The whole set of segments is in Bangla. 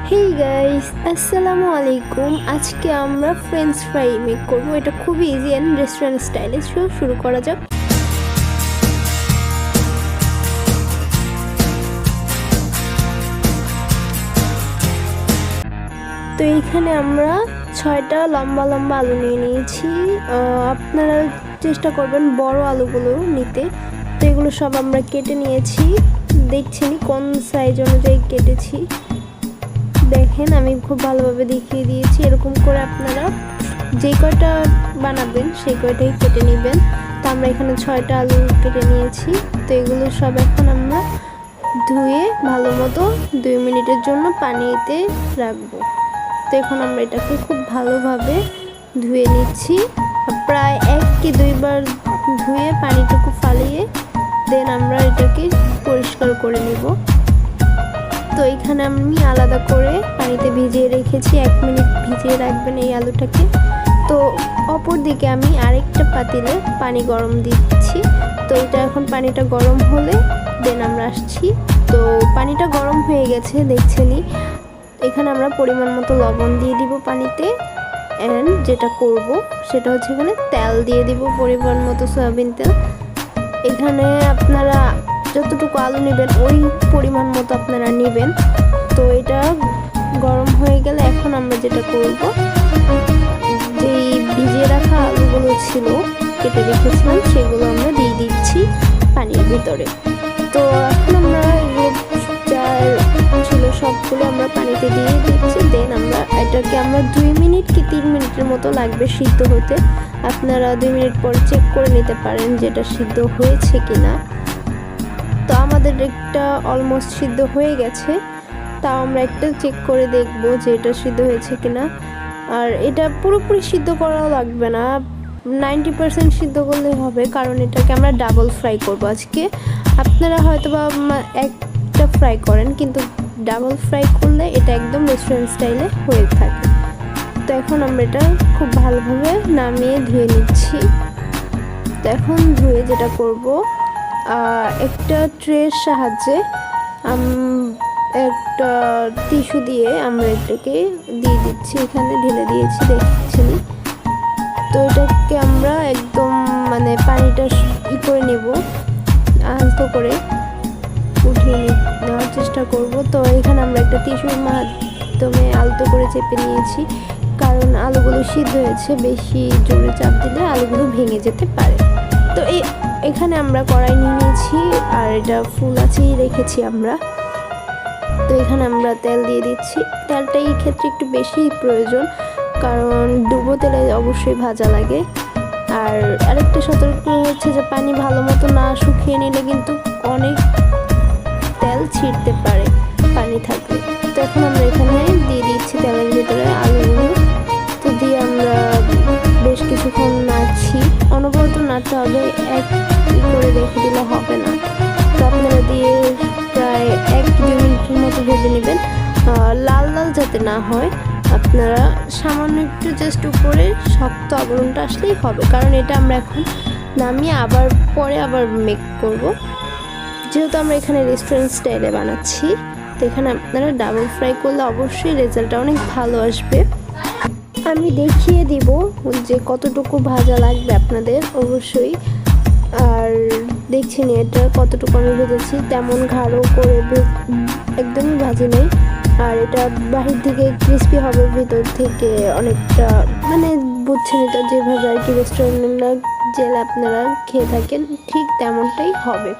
Hey guys, আসসালামুয়ালাইকুম। আজকে আমরা ফ্রেঞ্চ ফ্রাই মেক করবো। এটা খুবই ইজি অ্যান্ড রেস্টুরেন্ট স্টাইলে। শুরু করা যাক। তো এইখানে আমরা 6টা লম্বা লম্বা আলু নিয়ে নিয়েছি। আপনারা চেষ্টা করবেন বড় আলুগুলো নিতে। তো এগুলো সব আমরা কেটে নিয়েছি। দেখছেন কোন সাইজ অনুযায়ী কেটেছি। দেখেন আমি খুব ভালোভাবে দেখিয়ে দিয়েছি। এরকম করে আপনারা যে কয়টা বানাবেন সেই কয়টাই কেটে নেবেন। তো আমরা এখানে 6টা আলু কেটে নিয়েছি। তো এগুলো সব এখন আমরা ধুয়ে ভালো মতো 2 মিনিটের জন্য পানিতে রাখবো। তো এখন আমরা এটাকে খুব ভালোভাবে ধুয়ে নিচ্ছি। প্রায় 1 কি 2 বার ধুয়ে পানিটুকু ফালিয়ে দেন আমরা এটাকে পরিষ্কার করে নিব। তো এখানে আমি আলাদা করে পানিতে ভিজিয়ে রেখেছি। 1 মিনিট ভিজিয়ে রাখবেন এই আলুটাকে। তো অপর দিকে আমি আরেকটা পাতিলে পানি গরম দিচ্ছি। তো এটা এখন পানিটা গরম হলে দেন আমরা আসছি। তো পানিটা গরম হয়ে গেছে দেখছেনই। এখানে আমরা পরিমাণ মতো লবণ দিয়ে দিব পানিতে। অ্যান্ড যেটা করব সেটা হচ্ছে এখানে তেল দিয়ে দিব, পরিমাণ মতো সয়াবিন তেল। এখানে আপনারা যতটুকু আলু নেবেন ওই পরিমাণ মতো আপনারা নেবেন। তো এটা গরম হয়ে গেলে এখন আমরা যেটা করব, যেই ভিজিয়ে রাখা আলুগুলো ছিল কেটে রেখেছিলাম সেগুলো আমরা দিয়ে দিচ্ছি পানির ভিতরে। তো এখন আমরা এগুলো যা ছিল সবগুলো আমরা পানিতে দিয়ে দিচ্ছি। দেন আমরা এটাকে 2 মিনিট কি 3 মিনিটের মতো লাগবে সিদ্ধ হতে। আপনারা 2 মিনিট পর চেক করে নিতে পারেন যেটা সিদ্ধ হয়েছে কিনা। তো আমাদের একটা অলমোস্ট সিদ্ধ হয়ে গেছে। তাও আমরা একটা চেক করে দেখব যে এটা সিদ্ধ হয়েছে কিনা। আর এটা পুরোপুরি সিদ্ধ করা লাগবে না, 90% সিদ্ধ করলে হবে, কারণ এটাকে আমরা ডাবল ফ্রাই করব আজকে। আপনারা হয়তো বা একটা ফ্রাই করেন, কিন্তু ডাবল ফ্রাই করলে এটা একদম রেস্টুরেন্ট স্টাইলে হয়ে থাকে। তো এখন আমরা এটা খুব ভালোভাবে নামিয়ে ধুয়ে নিচ্ছি। তো এখন ধুয়ে যেটা করব, একটা ট্রের সাহায্যে একটা টিস্যু দিয়ে আমরা এটাকে দিয়ে দিচ্ছি। এখানে ঢেলে দিয়েছি দেখছেন। তো এটাকে আমরা একদম পানিটা করে নেব, আলতো করে উঠিয়ে নেওয়ার চেষ্টা করব। তো এখানে আমরা একটা টিস্যুর মাধ্যমে আলতো করে চেপে নিয়েছি, কারণ আলুগুলো সিদ্ধ হয়েছে। বেশি জোরে চাপ দিলে আলুগুলো ভেঙে যেতে পারে। তো এখানে আমরা কড়াই নিয়ে নিয়েছি আর এটা ফুল আঁচেই রেখেছি আমরা। তো এখানে আমরা তেল দিয়ে দিচ্ছি। তেলটা এই ক্ষেত্রে একটু বেশি প্রয়োজন, কারণ ডুবো তেলে অবশ্যই ভাজা লাগে। আর আরেকটা সতর্ক হচ্ছে যে পানি ভালো মতো না শুকিয়ে নিলে কিন্তু অনেক তেল ছিটতে পারে পানি থাকলে। তো এখন আমরা এখানে দিয়ে দিচ্ছি তেলের ভিতরে আলুগুলো। তো দিয়ে আমরা বেশ কিছুক্ষণ নাড়ছি। অনবরত নাড়তে হবে, এক করে রেখে দিলে হবে না। তো আপনারা দিয়ে প্রায় 1-2 মিনিটের মতো ভেজে নেবেন। লাল লাল যাতে না হয়, আপনারা সামান্য একটু জাস্ট উপরে শক্ত আবরণটা আসলেই হবে, কারণ এটা আমরা এখন নামিয়ে পরে আবার মেক করব। যেহেতু আমরা এখানে রেস্টুরেন্ট স্টাইলে বানাচ্ছি, তো এখানে আপনারা ডাবল ফ্রাই করলে অবশ্যই রেজাল্টটা অনেক ভালো আসবে। আমি দেখিয়ে দিব যে কতটুকু ভাজা লাগবে আপনাদের অবশ্যই। আর দেখছেন এটা কতটুকু আমি ভেজেছি, তেমন গাঢ় করে একদমই ভাজি নেই। আর এটা বাহির থেকে ক্রিস্পি হবে, ভিতর থেকে অনেকটা বুঝছেন এটা যেভাবে আর কি রেস্টুরেন্টে জেলে আপনারা খেয়ে থাকেন ঠিক তেমনটাই হবে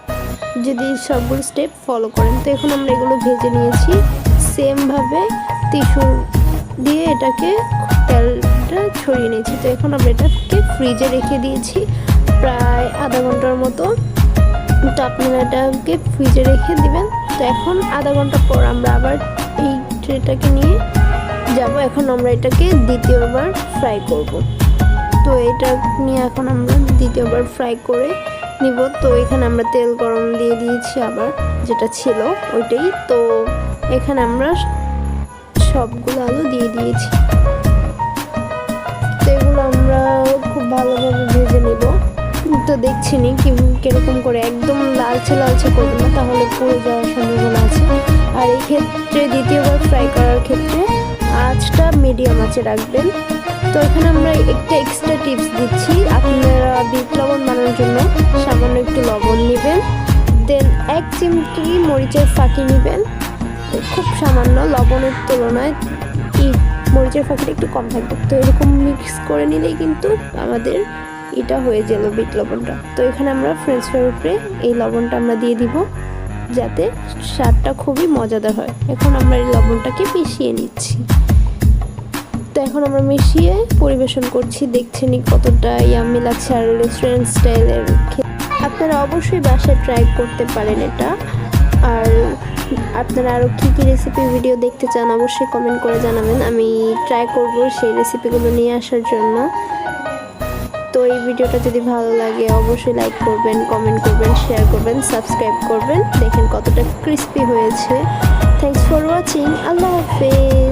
যদি সবগুলো স্টেপ ফলো করেন। তো এখন আমরা এগুলো ভেজে নিয়েছি সেমভাবে টিস্যু দিয়ে এটাকে তেলটা ছড়িয়ে নিয়েছি। তো এখন আমরা এটাকে ফ্রিজে রেখে দিয়েছি প্রায় আধা ঘন্টার মতো। তো আপনারা এটাকে ফ্রিজে রেখে দিবেন। তো এখন আধা ঘন্টা পর আমরা আবার এই ট্রেটাকে নিয়ে যাব। এখন আমরা এটাকে দ্বিতীয়বার ফ্রাই করব। তো এটা নিয়ে এখন আমরা দ্বিতীয়বার ফ্রাই করে নিব। তো এখানে আমরা তেল গরম দিয়ে দিয়েছি আবার, যেটা ছিল ওইটাই। তো এখানে আমরা সবগুলো আলু দিয়ে দিয়েছি। তো এগুলো আমরা খুব ভালোভাবে ভেজে নেব। তো দেখছিনি কিরকম করে, একদম লালচে লালচে করবেন না, তাহলে পুড়ে যাওয়ার সম্ভাবনা আছে। আর এই ক্ষেত্রে দ্বিতীয়বার ফ্রাই করার ক্ষেত্রে আঁচটা মিডিয়াম আঁচে রাখবেন। তো এখানে আমরা একটা এক্সট্রা টিপস দিচ্ছি, আপনারা বিট লবণ বানানোর জন্য সামান্য একটু লবণ নেবেন, দেন 1 চিমটি মরিচের ফাঁকি নেবেন, খুব সামান্য, লবণের তুলনায় মরিচের ফাঁকিটা একটু কম থাকবে। তো এরকম মিক্স করে নিলেই কিন্তু আমাদের এটা হয়ে গেল বিট লবণটা। তো এখানে আমরা ফ্রেঞ্চ ফ্রাইয়ের উপরে এই লবণটা আমরা দিয়ে দিব যাতে স্বাদটা খুবই মজাদার হয়। এখন আমরা এই লবণটাকে মিশিয়ে নিচ্ছি। তো এখন আমরা মিশিয়ে পরিবেশন করছি, দেখছেনই কতটা ইয়াম্মি লাগছে। আর রেস্টুরেন্ট স্টাইলের আপনারা অবশ্যই বাসায় ট্রাই করতে পারেন এটা। আর আপনারা আরও কী কী রেসিপি ভিডিও দেখতে চান অবশ্যই কমেন্ট করে জানাবেন, আমি ট্রাই করব সেই রেসিপিগুলো নিয়ে আসার জন্য। তো এই ভিডিওটা যদি ভালো লাগে অবশ্যই লাইক করবেন, কমেন্ট করবেন, শেয়ার করবেন, সাবস্ক্রাইব করবেন। দেখেন কতটা ক্রিস্পি হয়েছে। Thanks for watching. আল্লাহ হাফেজ।